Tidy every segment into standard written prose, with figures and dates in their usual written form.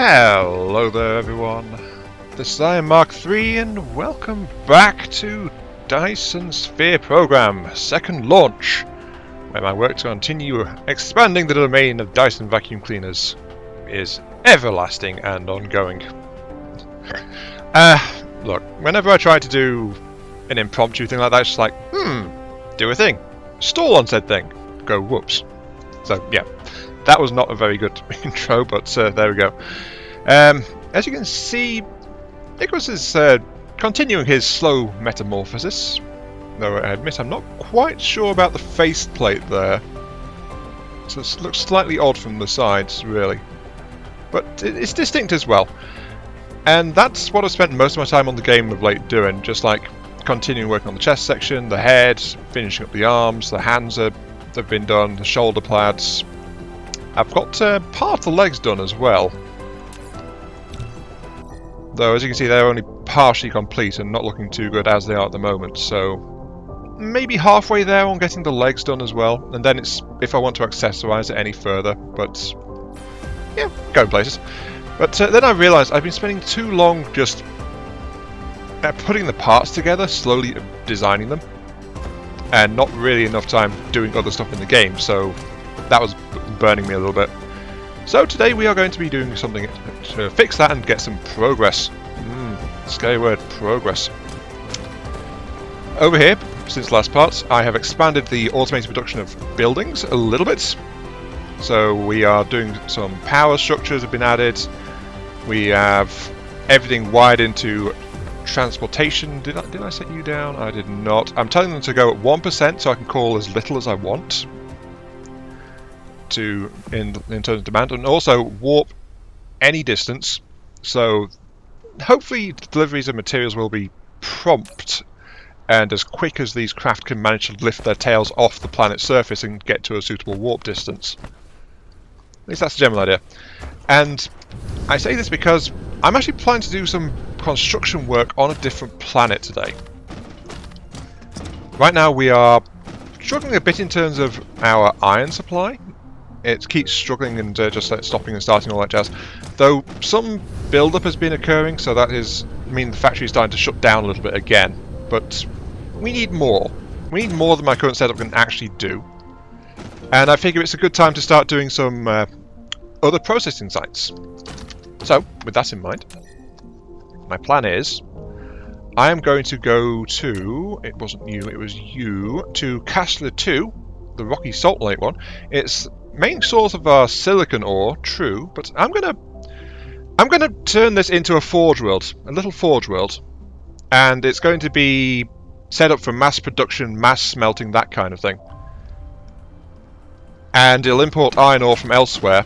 Hello there everyone, this is Mark III and welcome back to Dyson Sphere Program, second launch, where my work to continue expanding the domain of Dyson vacuum cleaners is everlasting and ongoing. Look, whenever I try to do an impromptu thing like that, it's just like, do a thing, stall on said thing, go whoops. So yeah. That was not a very good intro, but there we go. As you can see, Nicholas is continuing his slow metamorphosis, though I admit I'm not quite sure about the faceplate there. So it looks slightly odd from the sides, really. But it's distinct as well. And that's what I've spent most of my time on the game of late doing, just like continuing working on the chest section, the head, finishing up the arms, the hands have been done, the shoulder pads. I've got part of the legs done as well, though as you can see they're only partially complete and not looking too good as they are at the moment, so maybe halfway there on getting the legs done as well, and then it's if I want to accessorize it any further, but yeah, going places. But then I realised I've been spending too long just putting the parts together, slowly designing them, and not really enough time doing other stuff in the game, so that was burning me a little bit. So today we are going to be doing something to fix that and get some progress. Scary word, progress. Over here, since last part, I have expanded the automated production of buildings a little bit. So we are doing some power structures have been added. We have everything wired into transportation. Did I set you down? I did not. I'm telling them to go at 1% so I can call as little as I want. In terms of demand, and also warp any distance, so hopefully deliveries of materials will be prompt and as quick as these craft can manage to lift their tails off the planet's surface and get to a suitable warp distance. At least that's the general idea. And I say this because I'm actually planning to do some construction work on a different planet today. Right now we are struggling a bit in terms of our iron supply. It keeps struggling and just stopping and starting, all that jazz. Though some build-up has been occurring, so that is mean the factory is starting to shut down a little bit again. But we need more. We need more than my current setup can actually do. And I figure it's a good time to start doing some other processing sites. So, with that in mind, my plan is I am going to go to, it wasn't you, it was you, to Castler 2, the Rocky Salt Lake one. It's main source of our silicon ore, true, but I'm gonna turn this into a forge world, a little forge world, and it's going to be set up for mass production, mass smelting, that kind of thing. And it'll import iron ore from elsewhere,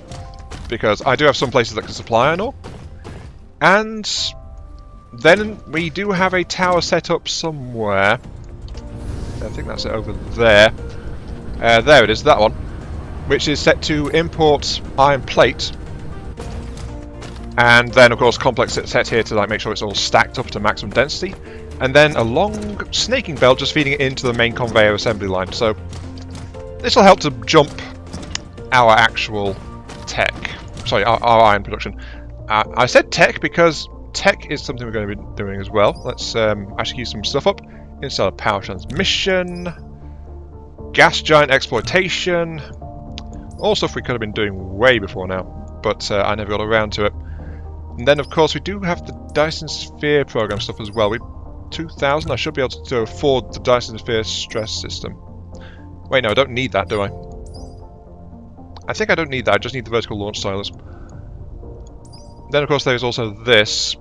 because I do have some places that can supply iron ore. And then we do have a tower set up somewhere. I think that's it over there. There it is, that one, which is set to import iron plate, and then of course complex set here to make sure it's all stacked up to maximum density, and then a long snaking belt just feeding it into the main conveyor assembly line. So this will help to jump our actual tech, sorry, our iron production. I said tech because tech is something we're going to be doing as well. Let's actually use some stuff up. Install a power transmission, gas giant exploitation. All stuff we could have been doing way before now, but I never got around to it. And then of course we do have the Dyson Sphere program stuff as well. 2,000, I should be able to afford the Dyson Sphere stress system. Wait, no, I don't need that, do I? I think I don't need that, I just need the vertical launch stylus. Then of course there's also this,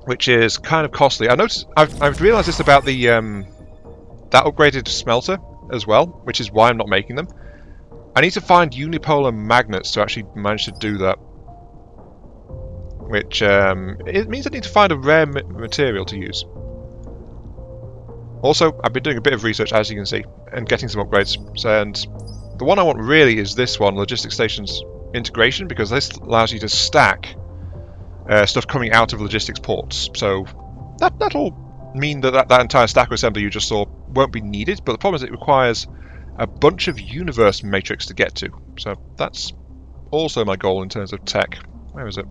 which is kind of costly. I noticed, I've realised this about the that upgraded smelter as well, which is why I'm not making them. I need to find unipolar magnets to actually manage to do that. Which, it means I need to find a rare material to use. Also, I've been doing a bit of research, as you can see, and getting some upgrades. And the one I want really is this one, Logistics Stations Integration, because this allows you to stack stuff coming out of logistics ports. So that'll mean that entire stack assembly you just saw won't be needed, but the problem is it requires a bunch of universe matrix to get to. So that's also my goal in terms of tech. Where is it?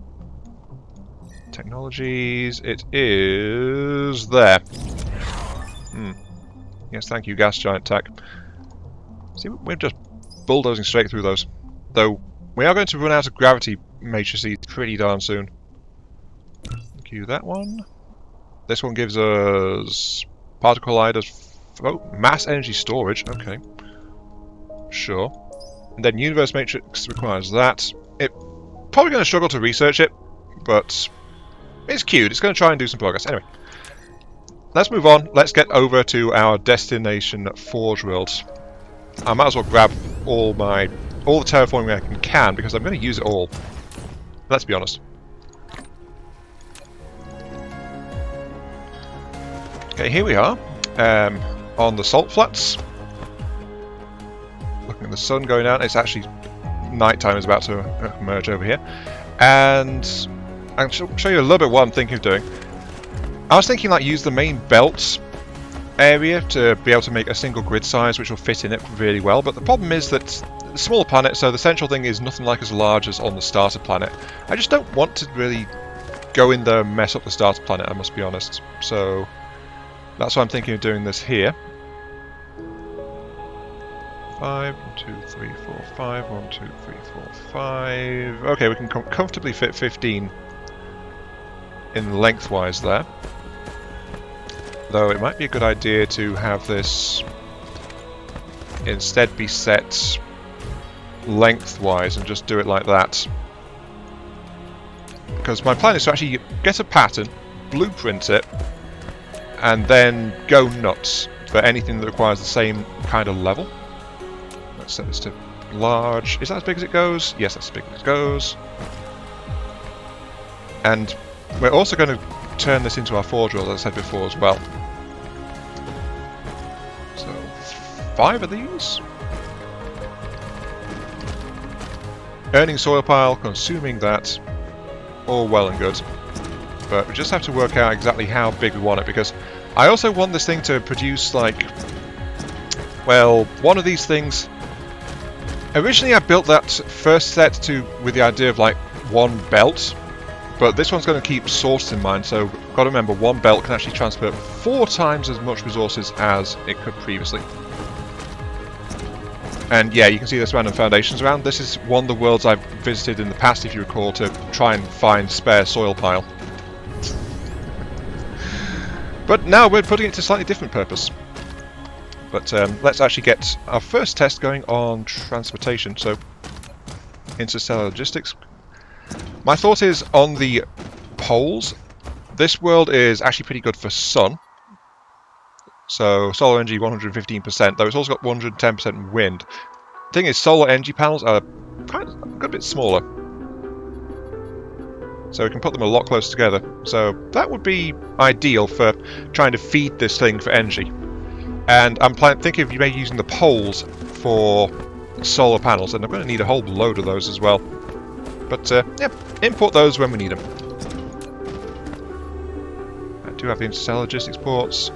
Technologies, it is there. Yes, thank you, gas giant tech. See, we're just bulldozing straight through those. Though, we are going to run out of gravity matrices pretty darn soon. Thank you, that one. This one gives us particle colliders. Oh, mass energy storage. Okay. Sure. And then universe matrix requires that. It probably going to struggle to research it, but it's cute. It's going to try and do some progress. Anyway, let's move on. Let's get over to our destination, Forge World. I might as well grab all the terraforming I can because I'm going to use it all. Let's be honest. Okay, here we are on the salt flats. Looking at the sun going down. It's actually nighttime is about to emerge over here, and I'll show you a little bit what I'm thinking of doing. I was thinking like use the main belt area to be able to make a single grid size which will fit in it really well, but the problem is that it's a smaller planet, so the central thing is nothing like as large as on the starter planet. I just don't want to really go in there and mess up the starter planet, I must be honest. So that's why I'm thinking of doing this here. 5, 1, 2, 3, 4, 5, 1, 2, 3, 4, 5. Okay, we can comfortably fit 15 in lengthwise there. Though it might be a good idea to have this instead be set lengthwise and just do it like that. Because my plan is to actually get a pattern, blueprint it, and then go nuts for anything that requires the same kind of level. Let's set this to large. Is that as big as it goes? Yes, that's as big as it goes. And we're also going to turn this into our forge world, as I said before, as well. So, 5 of these. Earning soil pile, consuming that. All well and good. But we just have to work out exactly how big we want it, because I also want this thing to produce, like, well, one of these things. Originally I built that first set with the idea of like one belt, but this one's going to keep source in mind, so got to remember one belt can actually transfer 4 times as much resources as it could previously. And yeah, you can see there's random foundations around. This is one of the worlds I've visited in the past, if you recall, to try and find spare soil pile. But now we're putting it to a slightly different purpose. But let's actually get our first test going on transportation. So, interstellar logistics. My thought is on the poles, this world is actually pretty good for sun. So, solar energy 115%, though it's also got 110% wind. The thing is, solar energy panels are kind of a good bit smaller. So we can put them a lot closer together. So that would be ideal for trying to feed this thing for energy. And I'm thinking of maybe using the poles for solar panels, and I'm going to need a whole load of those as well. But yeah, import those when we need them. I do have the interstellar logistics ports.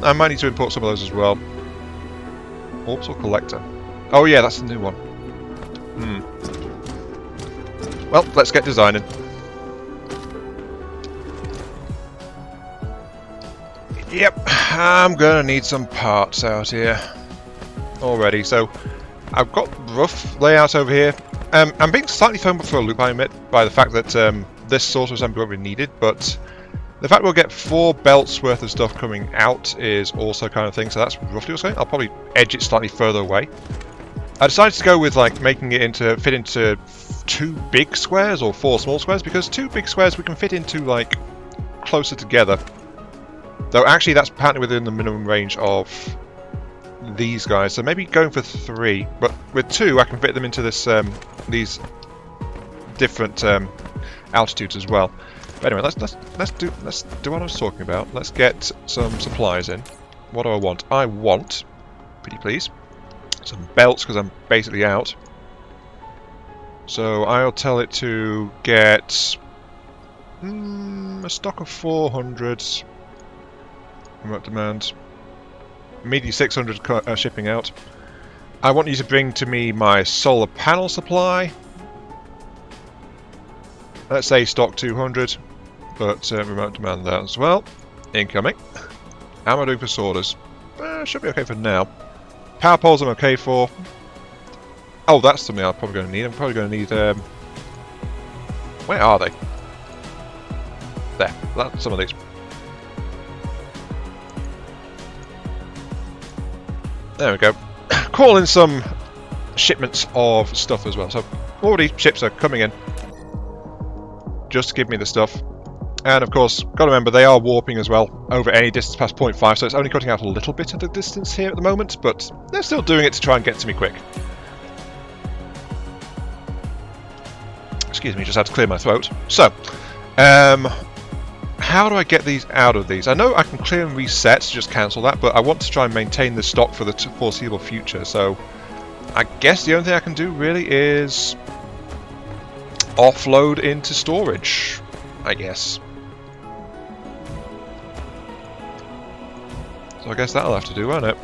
I might need to import some of those as well. Orbital collector. Oh yeah, that's the new one. Well, let's get designing. Yep, I'm gonna need some parts out here already. So I've got rough layout over here. I'm being slightly thrown for a loop, I admit, by the fact that this sort of assembly won't be needed, but the fact we'll get 4 belts worth of stuff coming out is also kind of thing. So that's roughly what's going. I'll probably edge it slightly further away. I decided to go with like making it fit into 2 big squares or 4 small squares, because 2 big squares we can fit into like closer together. Though actually that's apparently within the minimum range of these guys, so maybe going for 3. But with 2, I can fit them into this these different altitudes as well. But anyway, let's do what I was talking about. Let's get some supplies in. What do I want? I want, pretty please, some belts, because I'm basically out. So I'll tell it to get a stock of 400. Remote demand. Immediately 600 shipping out. I want you to bring to me my solar panel supply. Let's say stock 200, but remote demand that as well. Incoming. How am I doing for sorters? Should be okay for now. Power poles I'm okay for. Oh, that's something I'm probably going to need. I'm probably going to need... where are they? There. That's some of these. There we go. Call in some shipments of stuff as well. So all these ships are coming in just to give me the stuff. And of course, got to remember they are warping as well over any distance past 0.5, so it's only cutting out a little bit of the distance here at the moment, but they're still doing it to try and get to me quick. Excuse me, just had to clear my throat. So, how do I get these out of these? I know I can clear and reset to just cancel that, but I want to try and maintain the stock for the foreseeable future, so I guess the only thing I can do really is offload into storage, I guess. So I guess that'll have to do, won't it?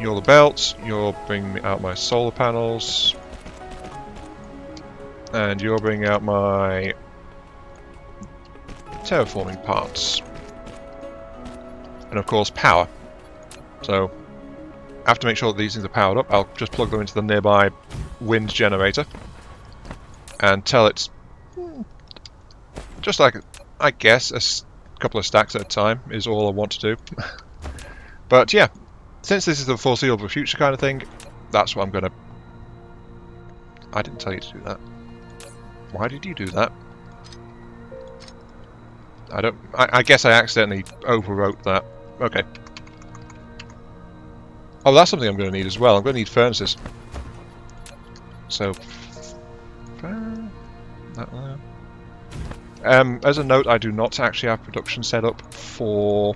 You're the belts, you're bringing out my solar panels, and you're bringing out my terraforming parts. And of course power. So I have to make sure that these things are powered up. I'll just plug them into the nearby wind generator and tell it, just like, I guess, a couple of stacks at a time is all I want to do. But yeah, since this is the foreseeable future kind of thing, that's what I'm going to... I didn't tell you to do that. Why did you do that? I guess I accidentally overwrote that. Okay. Oh, that's something I'm going to need as well. I'm going to need furnaces. So... as a note, I do not actually have production set up for...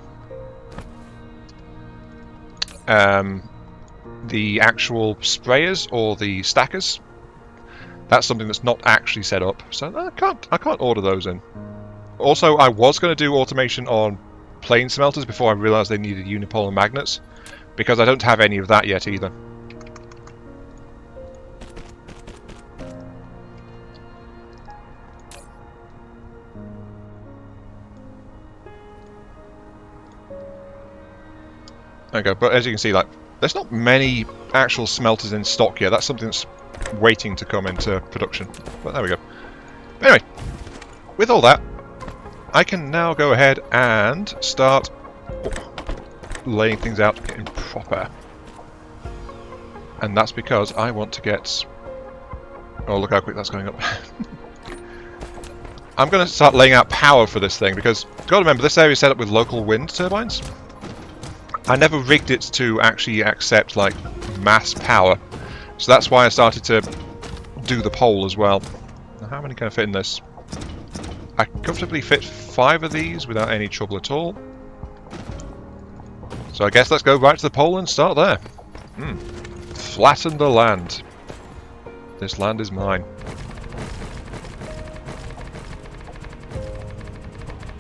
the actual sprayers or the stackers. That's something that's not actually set up, so I can't order those in. Also, I was going to do automation on plane smelters before I realised they needed unipolar magnets, because I don't have any of that yet either. There we go, but as you can see, like, there's not many actual smelters in stock yet. That's something that's waiting to come into production. But there we go. Anyway, with all that, I can now go ahead and start laying things out in proper. And that's because I want to get... Oh, look how quick that's going up. I'm going to start laying out power for this thing, because you've got to remember, this area is set up with local wind turbines. I never rigged it to actually accept, like, mass power. So that's why I started to do the pole as well. Now, how many can I fit in this? I can comfortably fit 5 of these without any trouble at all. So I guess let's go right to the pole and start there. Flatten the land. This land is mine.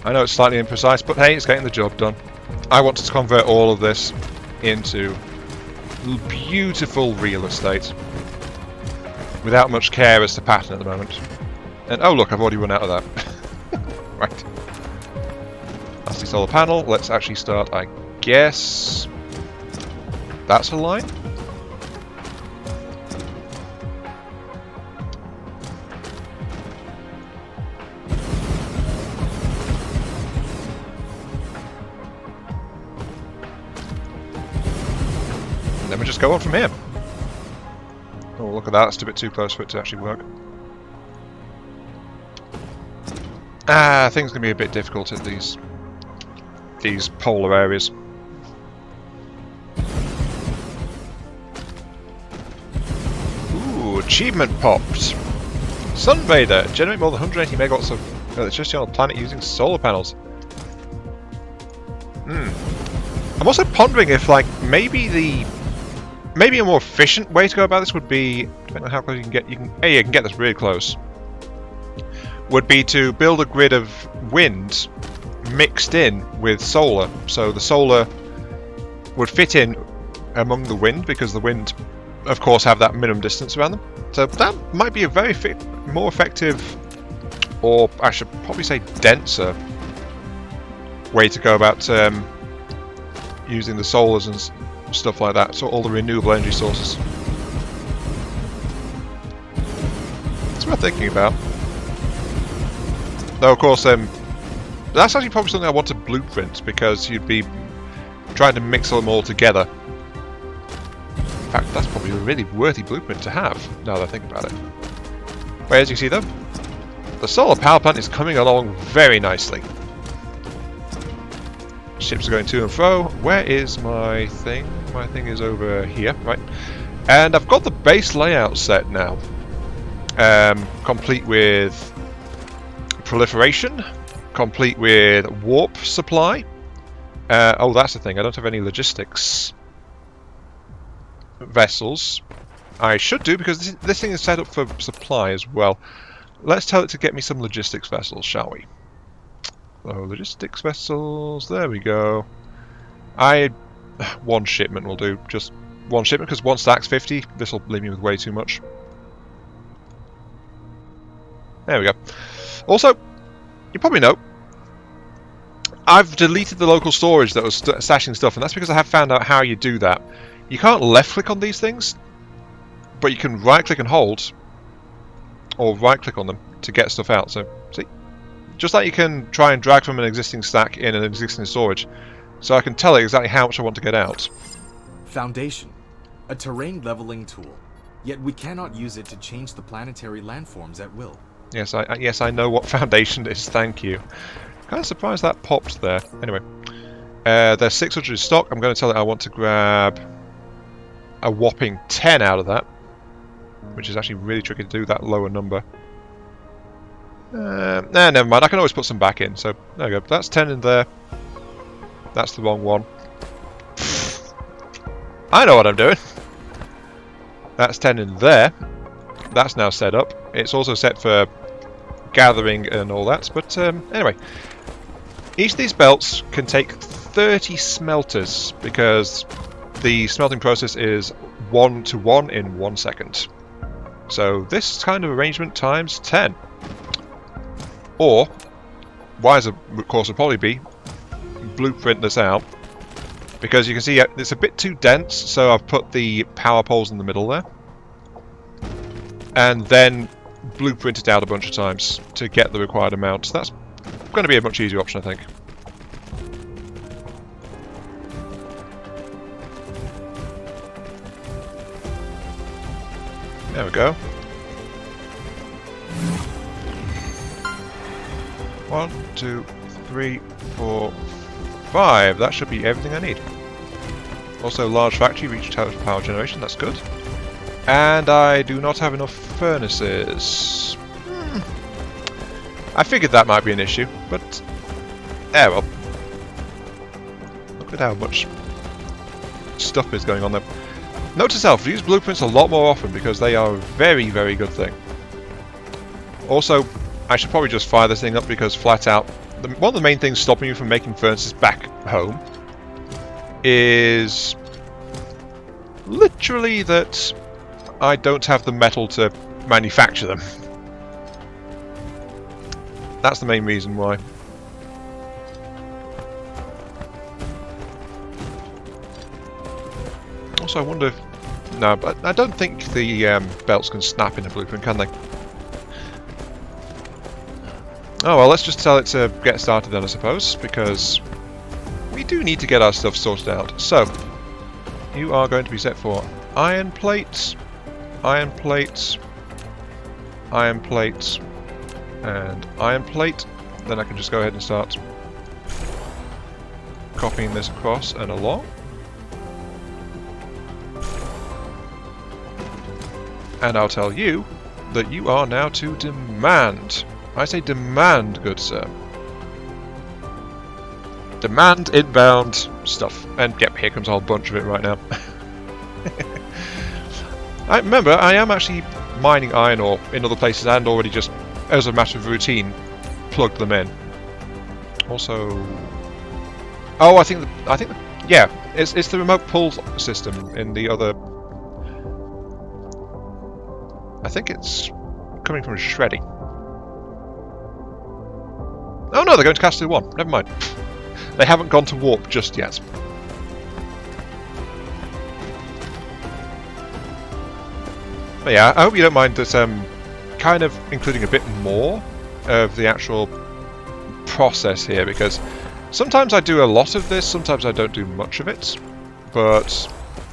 I know it's slightly imprecise, but hey, it's getting the job done. I want to convert all of this into beautiful real estate without much care as to pattern at the moment. And oh look, I've already run out of that. Right. That's the solar panel. Let's actually start, I guess... That's a line? And then we just go on from here. Oh, look at that. That's a bit too close for it to actually work. I think it's going to be a bit difficult at these polar areas. Ooh, achievement popped. Sunbather. Generate more than 180 megawatts of electricity on the planet using solar panels. I'm also pondering if, like, maybe a more efficient way to go about this would be, depending on how close you can get, you can get this really close, would be to build a grid of wind mixed in with solar. So the solar would fit in among the wind, because the wind of course, have that minimum distance around them. So that might be a very more effective, or I should probably say denser, way to go about using the solars and stuff like that. So all the renewable energy sources. It's worth thinking about. Though, of course, that's actually probably something I want to blueprint, because you'd be trying to mix them all together. In fact, that's probably a really worthy blueprint to have, now that I think about it. But as you see, though, the solar power plant is coming along very nicely. Ships are going to and fro. Where is my thing? My thing is over here, right? And I've got the base layout set now. Complete with proliferation, complete with warp supply. Oh, that's the thing. I don't have any logistics vessels. I should do, because this thing is set up for supply as well. Let's tell it to get me some logistics vessels, shall we? So, logistics vessels, there we go. One shipment will do, just one shipment, because one stack's 50. This will leave me with way too much. There we go. Also, you probably know, I've deleted the local storage that was stashing stuff, and that's because I have found out how you do that. You can't left-click on these things, but you can right-click and hold, or right-click on them to get stuff out. So, see? Just like you can try and drag from an existing stack in an existing storage. So I can tell it exactly how much I want to get out. Foundation, a terrain leveling tool. Yet we cannot use it to change the planetary landforms at will. Yes, I know what Foundation is, thank you. Kind of surprised that popped there. Anyway, there's 600 in stock. I'm going to tell it I want to grab a whopping 10 out of that, which is actually really tricky to do, that lower number. Nah, never mind. I can always put some back in. So there we go. That's 10 in there. That's the wrong one. I know what I'm doing. That's 10 in there. That's now set up. It's also set for gathering and all that. But anyway, each of these belts can take 30 smelters, because the smelting process is 1 to 1 in 1 second. So this kind of arrangement times 10. Or, wiser course would probably be, blueprint this out. Because you can see it's a bit too dense, so I've put the power poles in the middle there. And then blueprint it out a bunch of times to get the required amount. So that's going to be a much easier option, I think. There we go. 1, 2, 3, 4, 5. That should be everything I need. Also, large factory, reach power generation. That's good. And I do not have enough furnaces. I figured that might be an issue, but well. Look at how much stuff is going on there. Note to self, use blueprints a lot more often, because they are a very, very good thing. Also, I should probably just fire this thing up, because flat out, one of the main things stopping you from making furnaces back home is literally that I don't have the metal to manufacture them. That's the main reason why. Also, I wonder if... No, but I don't think the belts can snap in a blueprint, can they? Oh well, let's just tell it to get started then, I suppose, because we do need to get our stuff sorted out. So, you are going to be set for iron plates, iron plates, iron plates, and iron plate. Then I can just go ahead and start copying this across and along. And I'll tell you that you are now to demand. I say demand, good sir. Demand inbound stuff. And yep, here comes a whole bunch of it right now. I remember, I am actually mining iron ore in other places, and already just, as a matter of routine, plugged them in. Also... Oh, I think yeah, it's the remote pull system in the other I think it's coming from shredding. Oh no, they're going to Castle 1. Never mind. They haven't gone to warp just yet. But yeah, I hope you don't mind that kind of including a bit more of the actual process here, because sometimes I do a lot of this, sometimes I don't do much of it, but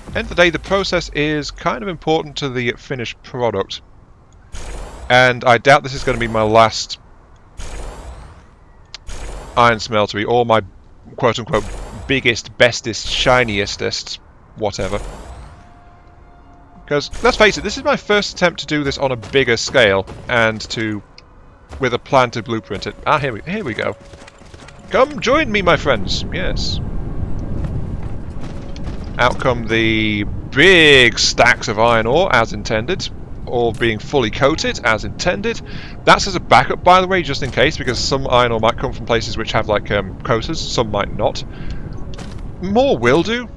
at the end of the day the process is kind of important to the finished product. And I doubt this is going to be my last iron smeltery, or my quote-unquote biggest, bestest, shiniestest, whatever. Because, let's face it, this is my first attempt to do this on a bigger scale, and with a plan to blueprint it. Ah, here we go. Come join me, my friends. Yes. Out come the big stacks of iron ore, as intended. All being fully coated, as intended. That's as a backup, by the way, just in case, because some iron ore might come from places which have, like, coaters, some might not. More will do,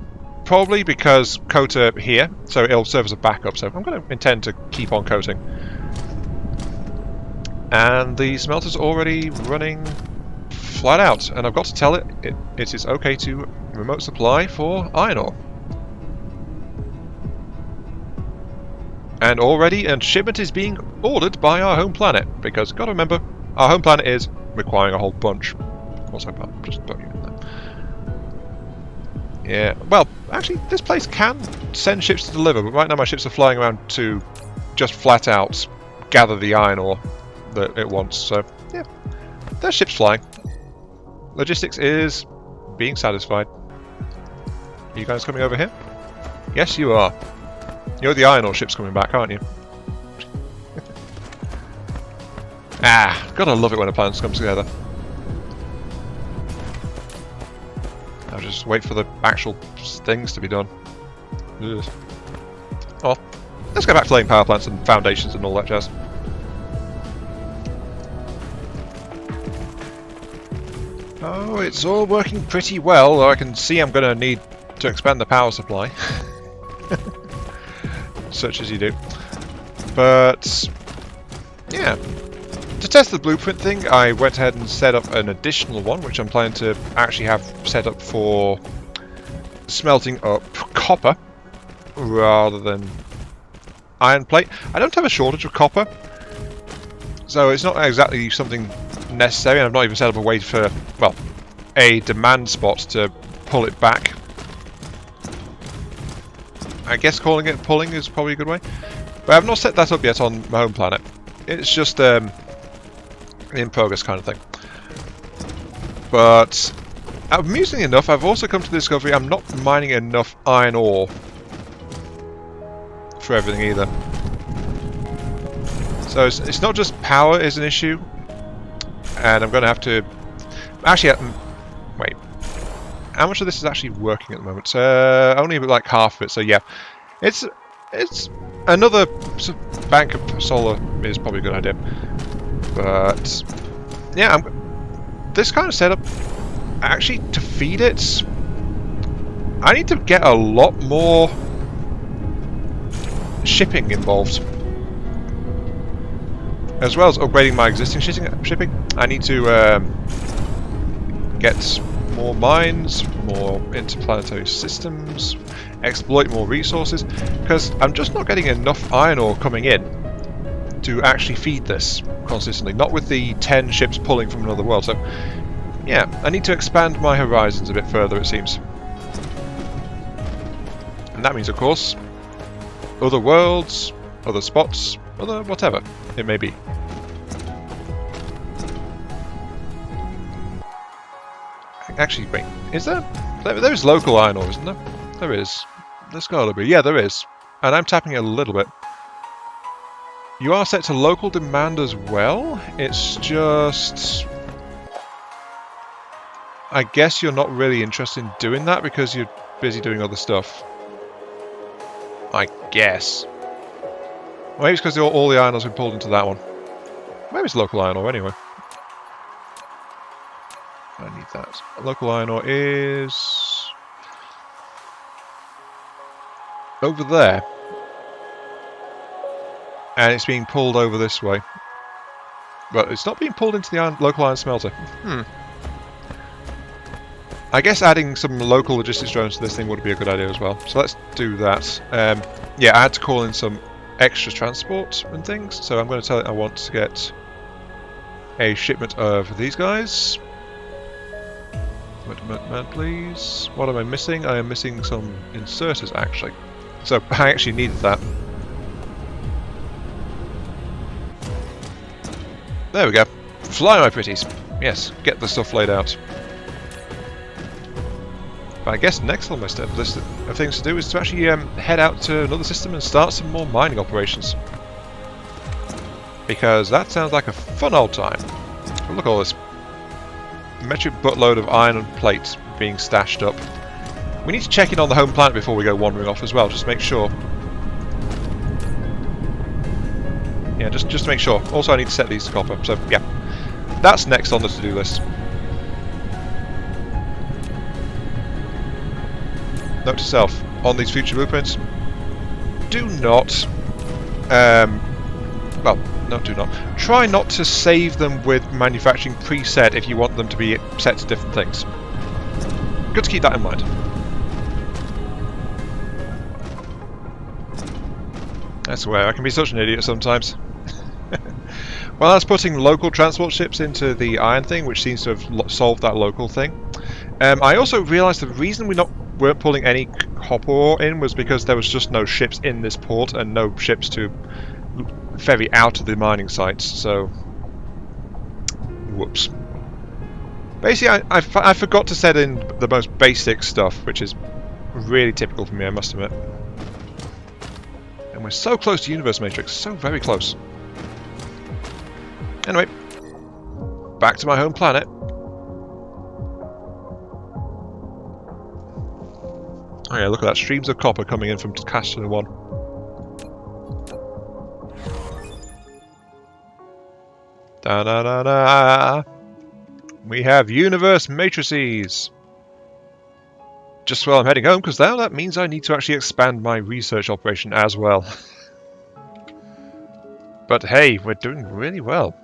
probably, because coater here, so it'll serve as a backup, so I'm going to intend to keep on coating. And the smelter's already running flat out, and I've got to tell it is okay to remote supply for iron ore. And already a shipment is being ordered by our home planet, because gotta remember, our home planet is requiring a whole bunch. Also, I'll just put you in there. Yeah, well, actually, this place can send ships to deliver, but right now my ships are flying around to just flat out gather the iron ore that it wants, so yeah, there's ships flying. Logistics is being satisfied. Are you guys coming over here? Yes, you are. You're the iron ore ship's coming back, aren't you? Ah, gotta love it when a plan comes together. I'll just wait for the actual things to be done. Ugh. Oh, let's go back to laying power plants and foundations and all that jazz. Oh, it's all working pretty well, though I can see I'm going to need to expand the power supply. Such as you do. But, yeah. To test the blueprint thing, I went ahead and set up an additional one, which I'm planning to actually have set up for smelting up copper, rather than iron plate. I don't have a shortage of copper, so it's not exactly something necessary, and I've not even set up a way for, well, a demand spot to pull it back. I guess calling it pulling is probably a good way. But I've not set that up yet on my home planet. It's just in progress kind of thing. But amusingly enough, I've also come to the discovery I'm not mining enough iron ore for everything either. So it's not just power is an issue, and I'm going to have to... Actually, wait. How much of this is actually working at the moment? Only like half of it, so yeah. It's another bank of solar is probably a good idea. But yeah, this kind of setup, actually to feed it, I need to get a lot more shipping involved. As well as upgrading my existing shipping. I need to get more mines, more interplanetary systems, exploit more resources, because I'm just not getting enough iron ore coming in to actually feed this consistently, not with the 10 ships pulling from another world. So yeah, I need to expand my horizons a bit further, it seems. And that means, of course, other worlds, other spots, other whatever it may be. Actually, wait, is there? There is local iron ore, isn't there? There is. There's gotta be. Yeah, there is. And I'm tapping it a little bit. You are set to local demand as well. It's just... I guess you're not really interested in doing that because you're busy doing other stuff. I guess. Maybe it's because all the iron ore's been pulled into that one. Maybe it's local iron ore anyway. I need that. Local iron ore is... over there. and it's being pulled over this way. But it's not being pulled into the local iron smelter. I guess adding some local logistics drones to this thing would be a good idea as well. So let's do that. Yeah, I had to call in some extra transport and things, so I'm going to tell it I want to get a shipment of these guys. Man, please. What am I missing? I am missing some inserters, actually. So I actually needed that. There we go. Fly, my pretties. Yes, get the stuff laid out. But I guess next on my list of things to do is to actually head out to another system and start some more mining operations. Because that sounds like a fun old time. Oh, look at all this metric buttload of iron and plates being stashed up. We need to check in on the home planet before we go wandering off as well, just to make sure. Yeah, just to make sure. Also, I need to set these to copper, so yeah. That's next on the to-do list. Note to self, on these future blueprints, do not, well, no, do not. Try not to save them with manufacturing preset if you want them to be set to different things. Good to keep that in mind. That's where I can be such an idiot sometimes. Well, that's putting local transport ships into the iron thing, which seems to have solved that local thing. I also realised the reason weren't pulling any copper ore in was because there was just no ships in this port and no ships to ferry out of the mining sites, so whoops. Basically, I forgot to set in the most basic stuff, which is really typical for me, I must admit. And we're so close to Universe Matrix, so very close. Anyway, back to my home planet. Oh yeah, look at that, streams of copper coming in from Caster 1. Da da da da! We have universe matrices! Just while I'm heading home, because now that means I need to actually expand my research operation as well. But hey, we're doing really well.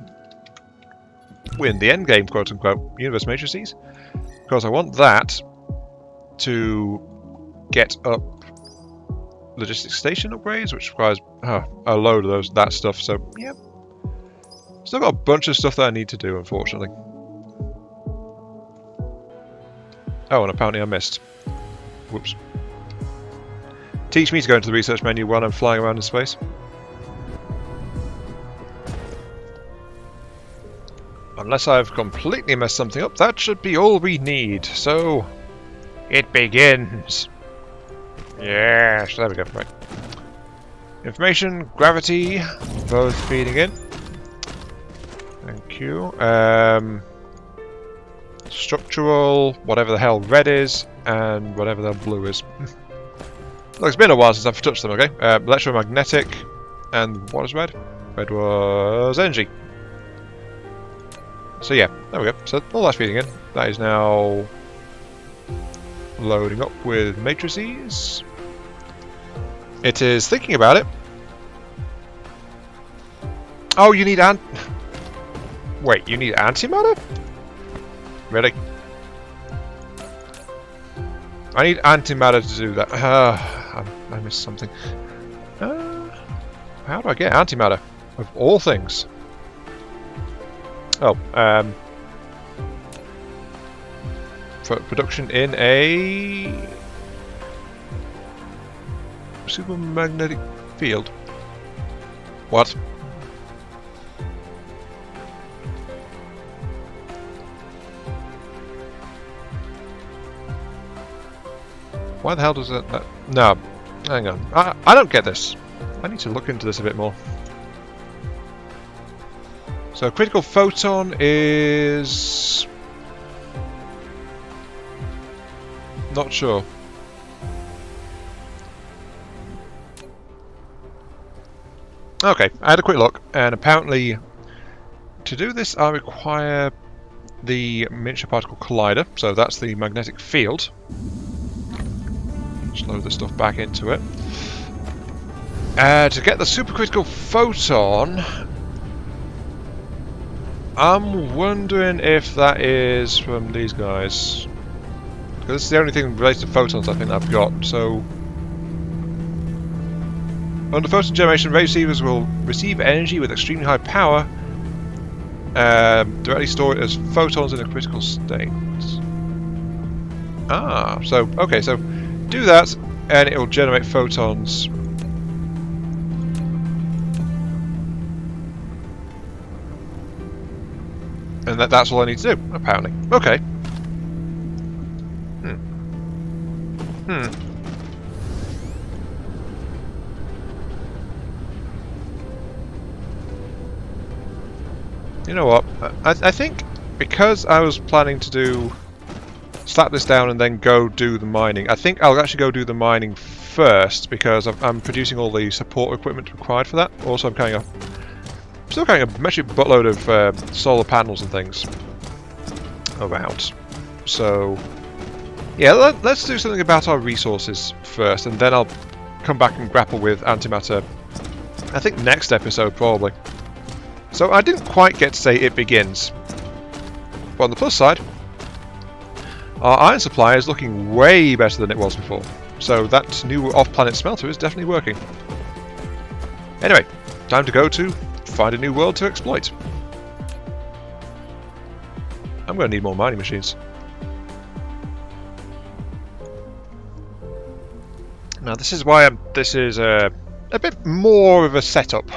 We're in the end game, quote unquote, universe matrices. Because I want that to get up logistics station upgrades, which requires a load of that stuff, so yeah. Still got a bunch of stuff that I need to do, unfortunately. Oh, and apparently I missed. Whoops. Teach me to go into the research menu while I'm flying around in space. Unless I've completely messed something up, that should be all we need. So, it begins. Yes, there we go. Right. Information, gravity, both feeding in. Thank you. Structural, whatever the hell red is, and whatever the blue is. Look, it's been a while since I've touched them, okay? Electromagnetic, and what is red? Red was energy. So yeah, there we go. So all that's feeding in. That is now loading up with matrices. It is thinking about it. Oh, you need wait, you need antimatter? Really? I need antimatter to do that. I missed something. How do I get antimatter? Of all things. Oh, for production in a supermagnetic field. What? Why the hell does that... No, hang on. I don't get this. I need to look into this a bit more. So critical photon is... not sure. Okay, I had a quick look, and apparently to do this I require the miniature particle collider, so that's the magnetic field. Just load the stuff back into it. To get the supercritical photon, I'm wondering if that is from these guys. Because this is the only thing related to photons I think I've got, so... Under photon generation, ray receivers will receive energy with extremely high power, directly store it as photons in a critical state. Ah, so, okay, so do that, and it will generate photons. And that's all I need to do, apparently. Okay. You know what? I think because I was planning to slap this down and then go do the mining, I think I'll actually go do the mining first because I'm producing all the support equipment required for that. Also, I'm still carrying a actually buttload of solar panels and things around. So, yeah, let's do something about our resources first, and then I'll come back and grapple with antimatter. I think next episode probably. So I didn't quite get to say it begins. But on the plus side, our iron supply is looking way better than it was before. So that new off-planet smelter is definitely working. Anyway, time to go to find a new world to exploit. I'm going to need more mining machines. Now this is why this is a bit more of a setup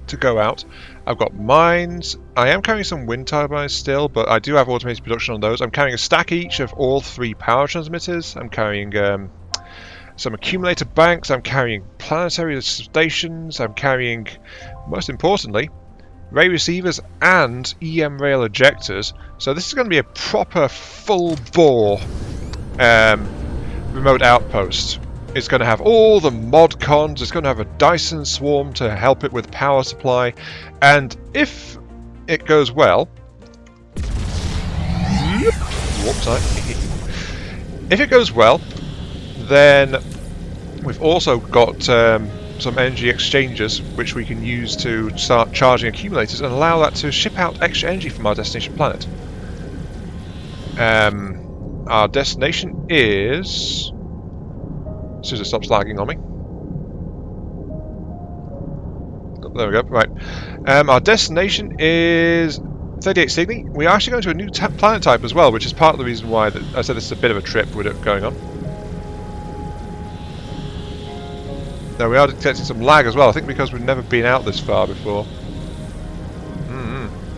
to go out. I've got mines. I am carrying some wind turbines still, but I do have automated production on those. I'm carrying a stack each of all 3 power transmitters. I'm carrying some accumulator banks. I'm carrying planetary stations. I'm carrying, most importantly, ray receivers and EM rail ejectors. So this is going to be a proper full-bore remote outpost. It's going to have all the mod cons, it's going to have a Dyson swarm to help it with power supply, and if it goes well... if it goes well, then we've also got some energy exchangers which we can use to start charging accumulators and allow that to ship out extra energy from our destination planet. Our destination is... as soon as it stops lagging on me. Oh, there we go, right. Our destination is 38 Cygni. We are actually going to a new planet type as well, which is part of the reason why I said this is a bit of a trip with it going on. Now we are detecting some lag as well, I think because we've never been out this far before.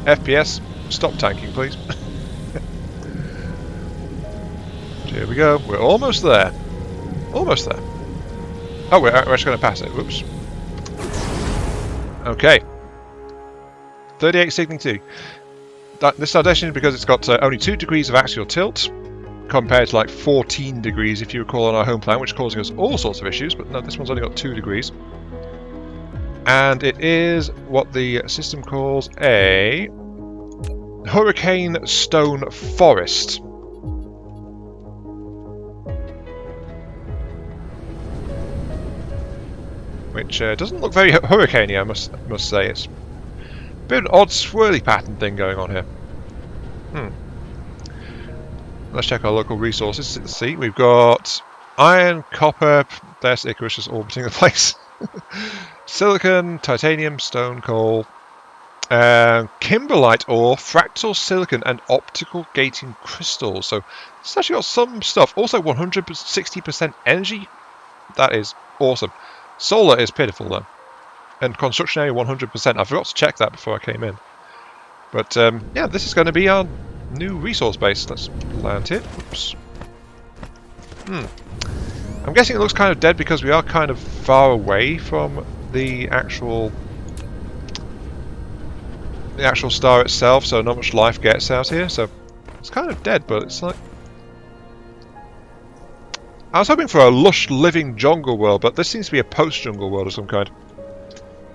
FPS, stop tanking please. Here we go, we're almost there. Almost there. Oh, we're actually going to pass it. Whoops. Okay. 38 Cygni 2. This is our destination because it's got only 2 degrees of axial tilt, compared to like 14 degrees if you recall on our home planet, which is causing us all sorts of issues, but no, this one's only got 2 degrees. And it is what the system calls a hurricane stone forest. Which doesn't look very hurricane-y, I must say. It's a bit of an odd swirly pattern thing going on here. Let's check our local resources. Let's see, we've got iron, copper, there's Icarus just orbiting the place. Silicon, titanium, stone, coal, kimberlite ore, fractal silicon, and optical gating crystals. So it's actually got some stuff. Also 160% energy. That is awesome. Solar is pitiful though, and construction area 100%. I forgot to check that before I came in. But yeah, this is going to be our new resource base. Let's land here. Oops. I'm guessing it looks kind of dead because we are kind of far away from the actual star itself, so not much life gets out here. So it's kind of dead, but it's like. I was hoping for a lush, living jungle world, but this seems to be a post-jungle world of some kind.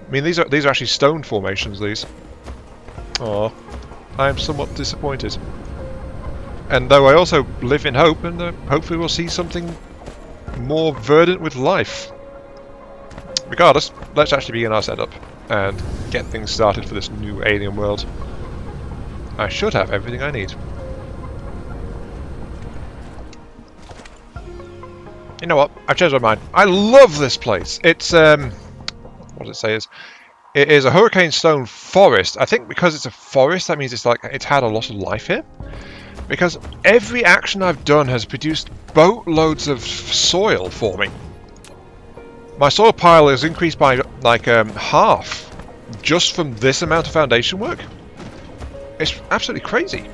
I mean, these are actually stone formations. These. Oh, I am somewhat disappointed. And though I also live in hope, and hopefully we'll see something more verdant with life. regardless, let's actually begin our setup and get things started for this new alien world. I should have everything I need. You know what? I've changed my mind. I love this place. It's what does it say? It is a hurricane stone forest. I think because it's a forest, that means it's like it's had a lot of life here. Because every action I've done has produced boatloads of soil for me. My soil pile is increased by like half just from this amount of foundation work. It's absolutely crazy.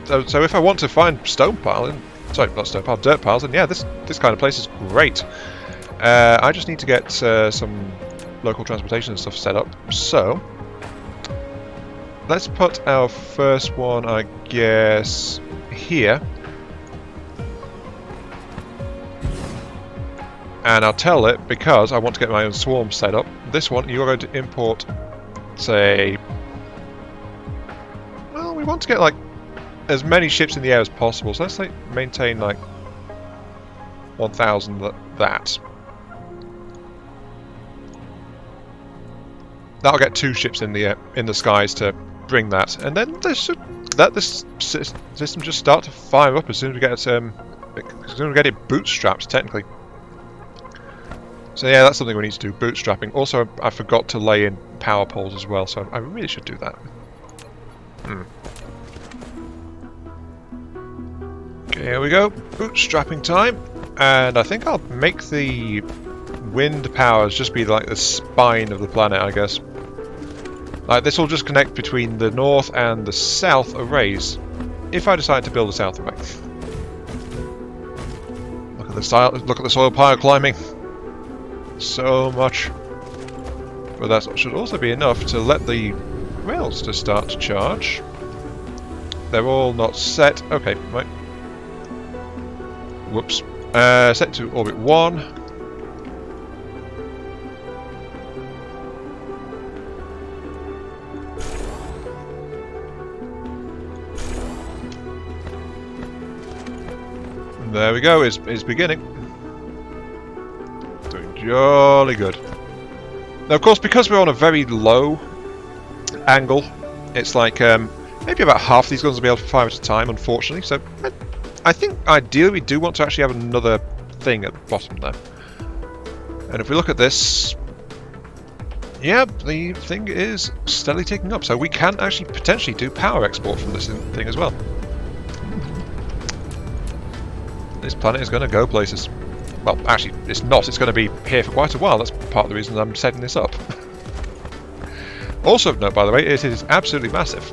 So if I want to find stone pile, sorry, not stone pile, dirt piles, then yeah, this kind of place is great. I just need to get some local transportation and stuff set up. So let's put our first one, I guess, here. And I'll tell it, because I want to get my own swarm set up. This one, you're going to import, say... Well, we want to get, like, as many ships in the air as possible. So let's, like, maintain, like, 1,000 that. That'll get 2 ships in the skies to bring that. And then this system just start to fire up as soon as we get it, bootstrapped, technically. So yeah, that's something we need to do, bootstrapping. Also, I forgot to lay in power poles as well, so I really should do that. Okay, here we go. Bootstrapping time. And I think I'll make the wind powers just be like the spine of the planet, I guess. Like, this will just connect between the north and the south arrays, if I decide to build a south array. Look at the soil pile climbing. So much. But that should also be enough to let the rails to start to charge. They're all not set. Okay, right. Whoops. Set to orbit 1. And there we go, it's beginning. Jolly good. Now, of course, because we're on a very low angle, it's like maybe about half these guns will be able to fire at a time, unfortunately. So I think ideally we do want to actually have another thing at the bottom there. And if we look at this, yeah, the thing is steadily ticking up. So we can actually potentially do power export from this thing as well. This planet is going to go places. Well, actually, it's not. It's going to be here for quite a while. That's part of the reason I'm setting this up. Also of note, by the way, it is absolutely massive.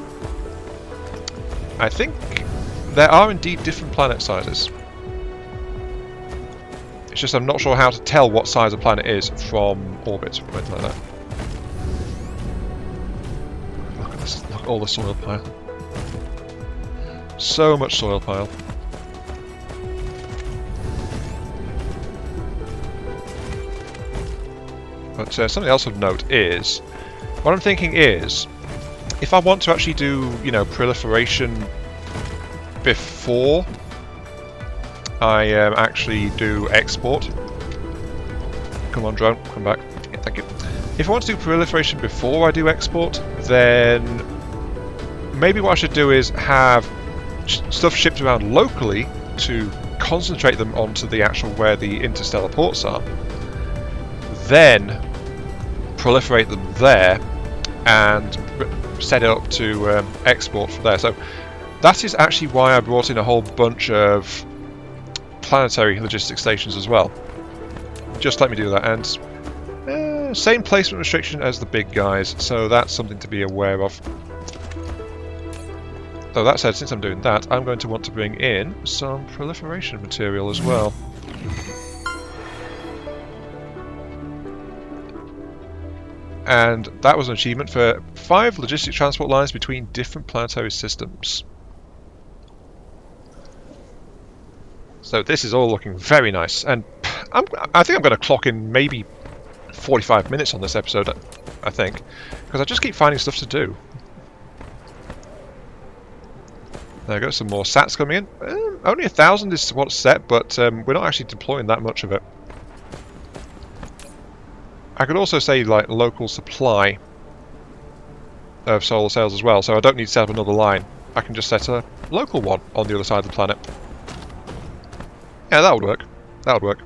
I think there are indeed different planet sizes. It's just I'm not sure how to tell what size a planet is from orbit or anything like that. Look at this. Look at all the soil pile. So much soil pile. But something else of note is, what I'm thinking is, if I want to actually do, you know, proliferation before I actually do export. Come on, drone, come back. Yeah, thank you. If I want to do proliferation before I do export, then maybe what I should do is have stuff shipped around locally to concentrate them onto the actual where the interstellar ports are. Then proliferate them there and set it up to export from there. So that is actually why I brought in a whole bunch of planetary logistics stations as well. Just let me do that. And same placement restriction as the big guys, so that's something to be aware of. So that said, since I'm doing that, I'm going to want to bring in some proliferation material as well. And that was an achievement for 5 logistic transport lines between different planetary systems. So this is all looking very nice, and I think I'm going to clock in maybe 45 minutes on this episode, I think, because I just keep finding stuff to do. There we go, some more sats coming in. Only 1,000 is what's set, but we're not actually deploying that much of it. I could also say like local supply of solar cells as well, so I don't need to set up another line. I can just set a local one on the other side of the planet. Yeah, that would work. That would work.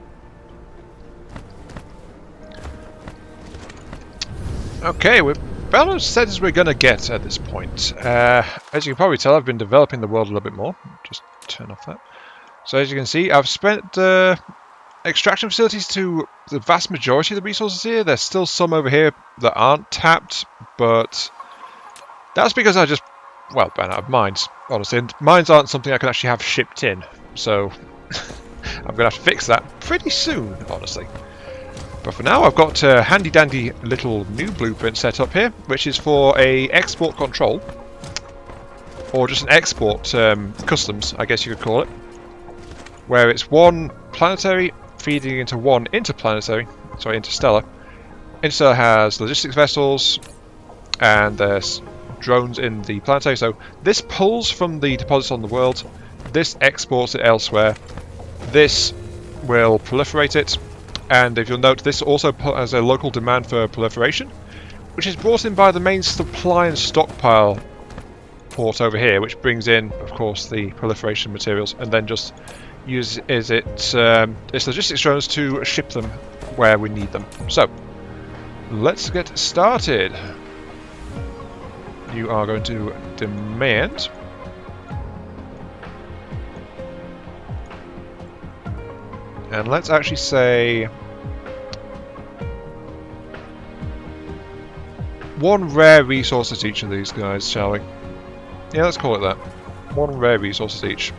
Okay, we're about as set as we're going to get at this point. As you can probably tell, I've been developing the world a little bit more. Just turn off that. So as you can see, I've spent extraction facilities to the vast majority of the resources here. There's still some over here that aren't tapped, but that's because I just, well, ran out of mines, honestly. And mines aren't something I can actually have shipped in, so I'm going to have to fix that pretty soon, honestly. But for now, I've got a handy-dandy little new blueprint set up here, which is for a export control, or just an export customs, I guess you could call it, where it's one planetary feeding into one interstellar. Interstellar has logistics vessels, and there's drones in the planetary, so this pulls from the deposits on the world, this exports it elsewhere, this will proliferate it, and if you'll note, this also has a local demand for proliferation, which is brought in by the main supply and stockpile port over here, which brings in, of course, the proliferation materials, and then just uses its logistics drones to ship them where we need them. So, let's get started. You are going to demand and let's actually say one rare resource at each of these guys, shall we? Yeah, let's call it that. One rare resource at each.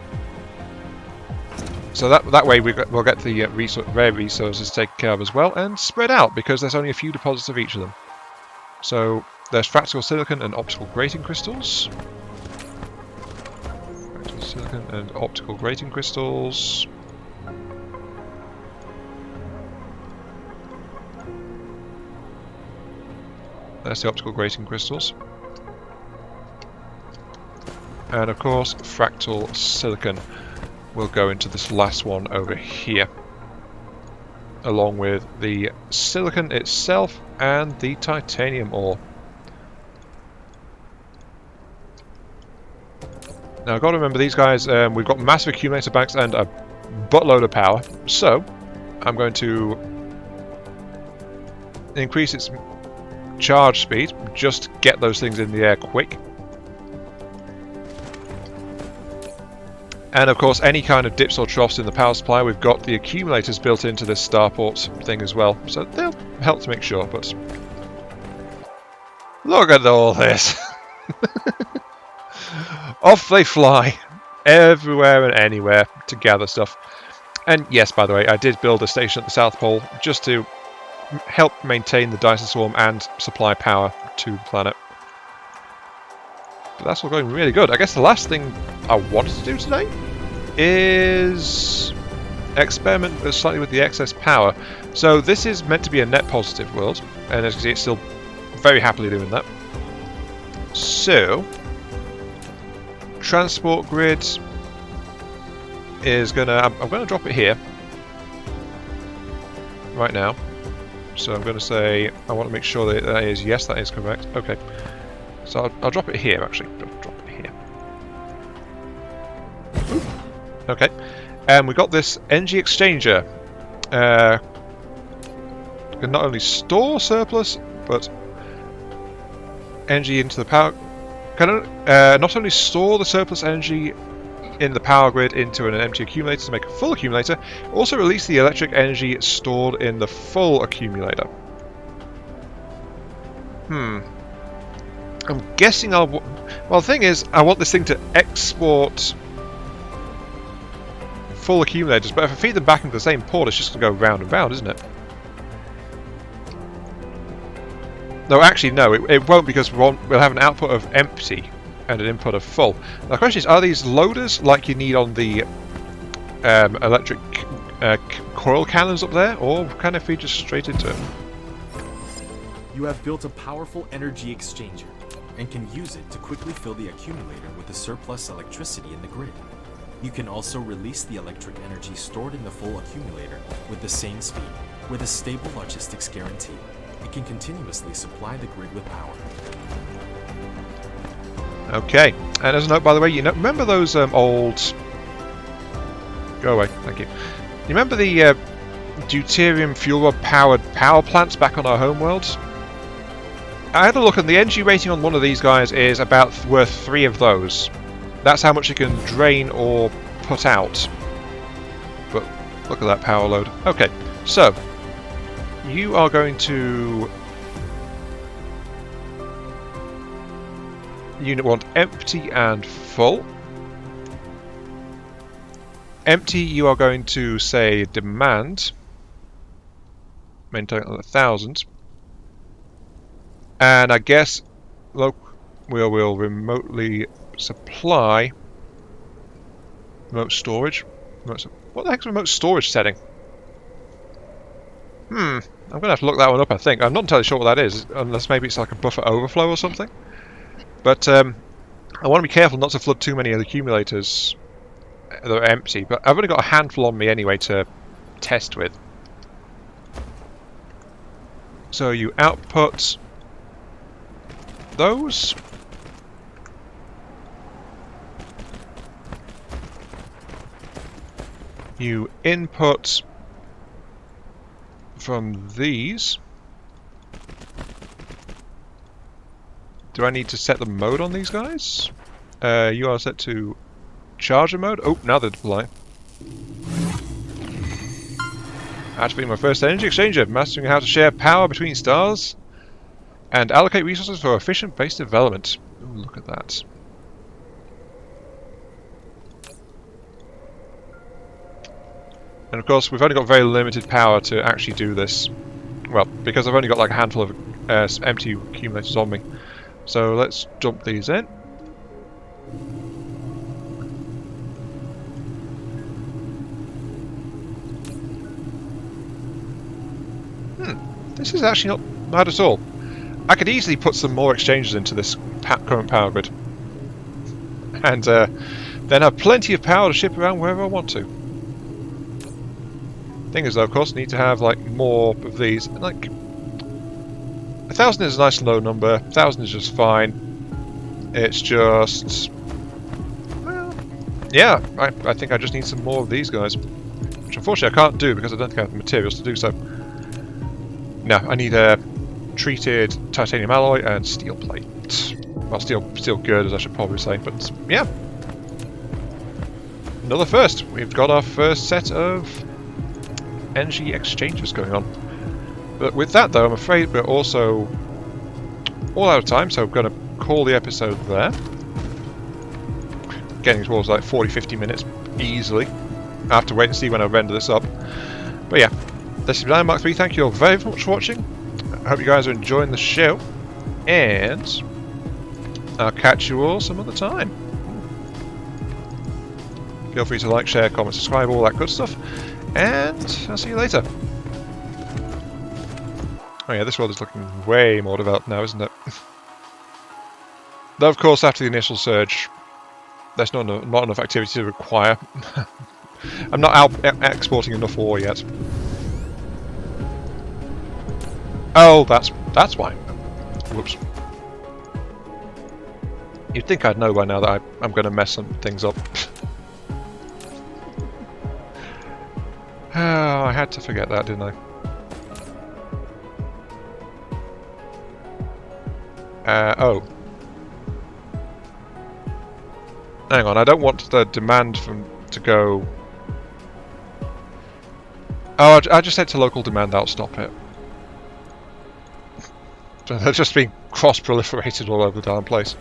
So that way we'll get the rare resources taken care of as well and spread out, because there's only a few deposits of each of them. So there's fractal silicon and optical grating crystals. Fractal silicon and optical grating crystals. There's the optical grating crystals. And of course, fractal silicon will go into this last one over here, along with the silicon itself and the titanium ore. Now I've got to remember these guys, we've got massive accumulator banks and a buttload of power, so I'm going to increase its charge speed, just to get those things in the air quick. And of course, any kind of dips or troughs in the power supply, we've got the accumulators built into this starport thing as well, so they'll help to make sure. But look at all this. Off they fly, everywhere and anywhere to gather stuff. And yes, by the way, I did build a station at the South Pole just to help maintain the Dyson swarm and supply power to the planet. But that's all going really good. I guess the last thing I wanted to do today is experiment slightly with the excess power. So this is meant to be a net positive world, and as you can see, it's still very happily doing that. So transport grid is gonna, I'm gonna drop it here right now. So I'm going to say, I want to make sure that that is, yes, that is correct. Okay. So I'll drop it here, actually. Drop it here. Ooh. Okay. And we got this energy exchanger. Can not only store surplus, but energy into the power... Can not only store the surplus energy in the power grid into an empty accumulator to make a full accumulator, also release the electric energy stored in the full accumulator. I'm guessing I'll... Well, the thing is, I want this thing to export full accumulators, but if I feed them back into the same port, it's just going to go round and round, isn't it? No, actually, no, it won't, because we'll have an output of empty and an input of full. Now, the question is, are these loaders like you need on the electric coil cannons up there, or can I feed just straight into it? You have built a powerful energy exchanger and can use it to quickly fill the accumulator with the surplus electricity in the grid. You can also release the electric energy stored in the full accumulator with the same speed, with a stable logistics guarantee. it can continuously supply the grid with power. Okay, and as a note, by the way, you know, remember those old... Go away, thank you. You remember the deuterium fuel rod powered power plants back on our homeworld? I had a look, and the energy rating on one of these guys is about worth 3 of those. That's how much it can drain or put out. But look at that power load. Okay, so you are going to... Unit 1 empty and full. Empty, you are going to say demand. Maintain 1,000. And I guess we will remotely supply remote storage. What the heck's remote storage setting? I'm going to have to look that one up, I think. I'm not entirely sure what that is, unless maybe it's like a buffer overflow or something. But I want to be careful not to flood too many of the accumulators that are empty. But I've only got a handful on me anyway to test with. So you output those. You input from these. Do I need to set the mode on these guys? You are set to charger mode. Oh, now they're deploying. Activating my first energy exchanger. Mastering how to share power between stars. And allocate resources for efficient base development. Ooh, look at that. And of course, we've only got very limited power to actually do this. Well, because I've only got like a handful of empty accumulators on me. So let's dump these in. This is actually not bad at all. I could easily put some more exchanges into this current power grid. And then have plenty of power to ship around wherever I want to. Thing is though, of course, I need to have like more of these. Like 1,000 is a nice low number. 1,000 is just fine. It's just, well, yeah. I think I just need some more of these guys, which unfortunately I can't do because I don't think I have the materials to do so. No, I need a treated titanium alloy and steel plate. Well, steel girders, I should probably say, but yeah. Another first. We've got our first set of energy exchanges going on. But with that though, I'm afraid we're also all out of time, so I'm going to call the episode there. Getting towards like 40-50 minutes easily. I have to wait and see when I render this up. But yeah, this is Mark 3. Thank you all very much for watching. I hope you guys are enjoying the show, and I'll catch you all some other time. Feel free to like, share, comment, subscribe, all that good stuff, and I'll see you later. Oh yeah, this world is looking way more developed now, isn't it? Though of course after the initial surge, there's not enough activity to require. I'm not out exporting enough ore yet. Oh, that's why. Whoops. You'd think I'd know by now that I'm going to mess some things up. Oh, I had to forget that, didn't I? Oh. Hang on, I don't want the demand to go... Oh, I just said to local demand, that'll stop it. So they're just being cross-proliferated all over the darn place.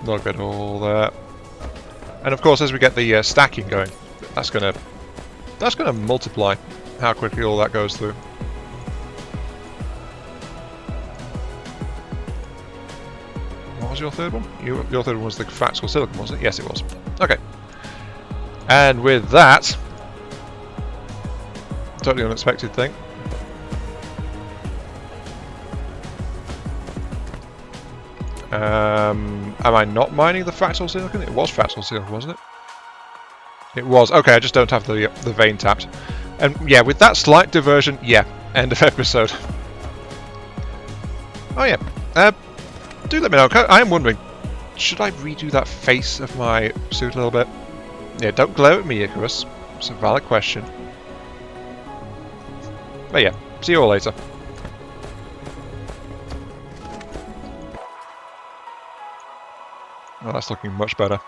Look at all that, and of course, as we get the stacking going, that's gonna multiply how quickly all that goes through. was your third one? Your third one was the fractal silicon, wasn't it? Yes, it was. Okay. And with that, totally unexpected thing. Am I not mining the fractal silicon? It was fractal silicon, wasn't it? It was. Okay, I just don't have the vein tapped. And yeah, with that slight diversion, yeah, end of episode. Oh yeah, do let me know. I am wondering, should I redo that face of my suit a little bit? Yeah, don't glare at me, Icarus. It's a valid question. But yeah, see you all later. Oh, that's looking much better.